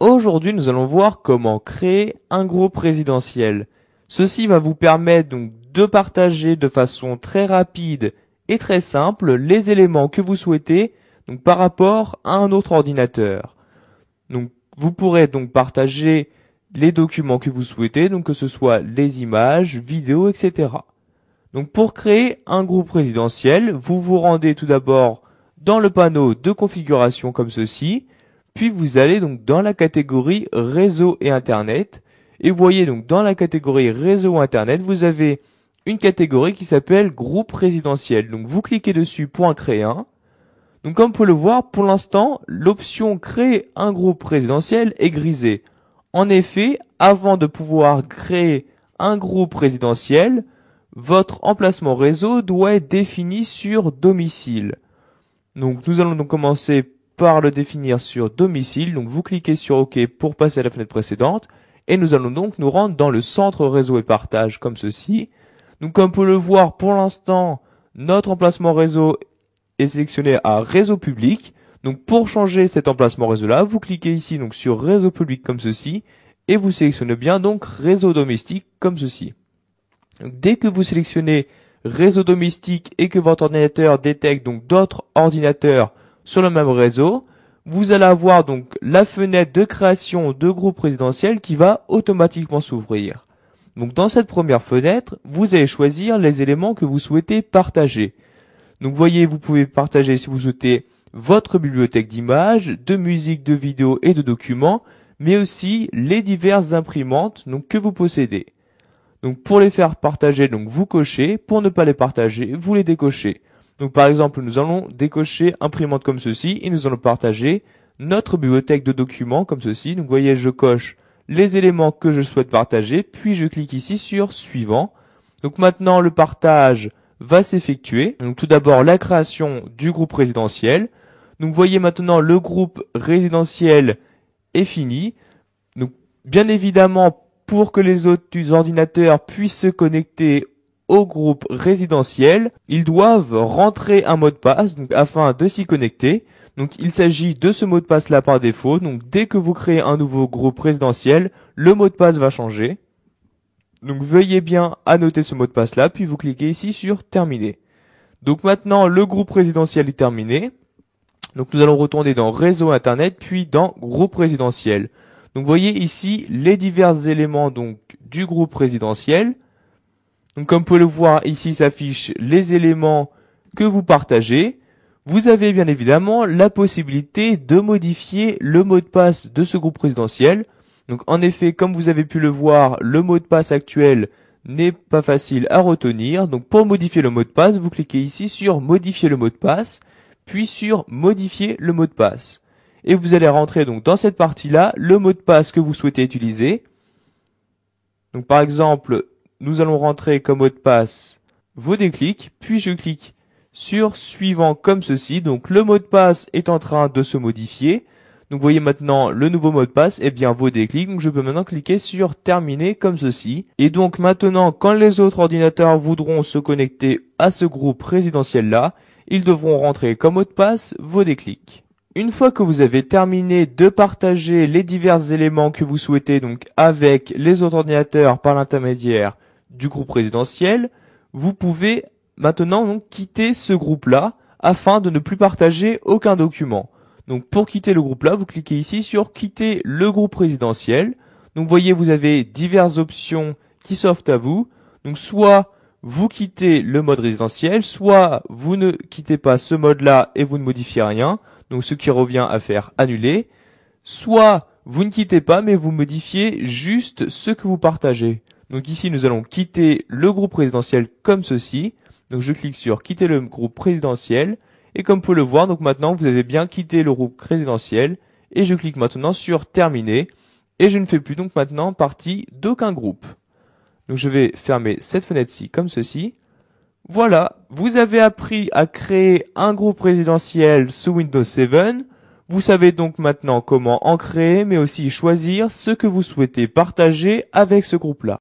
Aujourd'hui, nous allons voir comment créer un groupe résidentiel. Ceci va vous permettre donc de partager de façon très rapide et très simple les éléments que vous souhaitez donc par rapport à un autre ordinateur. Donc, vous pourrez donc partager les documents que vous souhaitez, donc que ce soit les images, vidéos, etc. Donc, pour créer un groupe résidentiel, vous vous rendez tout d'abord dans le panneau de configuration comme ceci, puis vous allez donc dans la catégorie réseau et internet, et vous voyez donc dans la catégorie réseau internet, vous avez une catégorie qui s'appelle groupe résidentiel. Donc, vous cliquez dessus pour en créer un. Donc comme vous pouvez le voir, pour l'instant, l'option créer un groupe résidentiel est grisée. En effet, avant de pouvoir créer un groupe résidentiel, votre emplacement réseau doit être défini sur domicile. Donc nous allons donc commencer par le définir sur domicile. Donc vous cliquez sur OK pour passer à la fenêtre précédente. Et nous allons donc nous rendre dans le centre réseau et partage comme ceci. Donc comme vous pouvez le voir, pour l'instant, notre emplacement réseau est sélectionné à réseau public. Donc pour changer cet emplacement réseau là, vous cliquez ici donc sur réseau public comme ceci et vous sélectionnez bien donc réseau domestique comme ceci. Donc, dès que vous sélectionnez réseau domestique et que votre ordinateur détecte donc d'autres ordinateurs sur le même réseau, vous allez avoir donc la fenêtre de création de groupe résidentiel qui va automatiquement s'ouvrir. Donc dans cette première fenêtre, vous allez choisir les éléments que vous souhaitez partager. Donc voyez, vous pouvez partager si vous souhaitez votre bibliothèque d'images, de musique, de vidéos et de documents, mais aussi les diverses imprimantes donc, que vous possédez. Donc pour les faire partager, donc vous cochez, pour ne pas les partager, vous les décochez. Donc par exemple, nous allons décocher imprimante comme ceci et nous allons partager notre bibliothèque de documents comme ceci. Donc vous voyez, je coche les éléments que je souhaite partager, puis je clique ici sur suivant. Donc maintenant le partage va s'effectuer. Donc tout d'abord la création du groupe résidentiel. Donc vous voyez maintenant le groupe résidentiel est fini. Donc bien évidemment pour que les autres ordinateurs puissent se connecter au groupe résidentiel, ils doivent rentrer un mot de passe donc afin de s'y connecter. Donc il s'agit de ce mot de passe là par défaut. Donc dès que vous créez un nouveau groupe résidentiel, le mot de passe va changer. Donc veuillez bien annoter ce mot de passe là, puis vous cliquez ici sur terminer. Donc maintenant le groupe résidentiel est terminé. Donc nous allons retourner dans réseau internet, puis dans groupe résidentiel. Donc vous voyez ici les divers éléments donc du groupe résidentiel. Donc comme vous pouvez le voir ici s'affichent les éléments que vous partagez. Vous avez bien évidemment la possibilité de modifier le mot de passe de ce groupe résidentiel. Donc en effet, comme vous avez pu le voir, le mot de passe actuel n'est pas facile à retenir. Donc pour modifier le mot de passe, vous cliquez ici sur modifier le mot de passe, puis sur modifier le mot de passe. Et vous allez rentrer donc dans cette partie-là le mot de passe que vous souhaitez utiliser. Donc par exemple, nous allons rentrer comme mot de passe vos déclics, puis je clique sur suivant comme ceci. Donc le mot de passe est en train de se modifier. Donc vous voyez maintenant le nouveau mot de passe est bien vos déclics. Donc je peux maintenant cliquer sur terminer comme ceci. Et donc maintenant quand les autres ordinateurs voudront se connecter à ce groupe résidentiel là, ils devront rentrer comme mot de passe vos déclics. Une fois que vous avez terminé de partager les divers éléments que vous souhaitez donc avec les autres ordinateurs par l'intermédiaire du groupe résidentiel, vous pouvez maintenant donc quitter ce groupe-là afin de ne plus partager aucun document. Donc pour quitter le groupe-là, vous cliquez ici sur quitter le groupe résidentiel. Donc vous voyez, vous avez diverses options qui s'offrent à vous. Donc soit vous quittez le mode résidentiel, soit vous ne quittez pas ce mode-là et vous ne modifiez rien. Donc ce qui revient à faire annuler. Soit vous ne quittez pas mais vous modifiez juste ce que vous partagez. Donc ici nous allons quitter le groupe résidentiel comme ceci. Donc je clique sur quitter le groupe résidentiel. Et comme vous pouvez le voir, donc maintenant vous avez bien quitté le groupe résidentiel. Et je clique maintenant sur terminer. Et je ne fais plus donc maintenant partie d'aucun groupe. Donc je vais fermer cette fenêtre-ci comme ceci. Voilà, vous avez appris à créer un groupe résidentiel sous Windows 7. Vous savez donc maintenant comment en créer, mais aussi choisir ce que vous souhaitez partager avec ce groupe-là.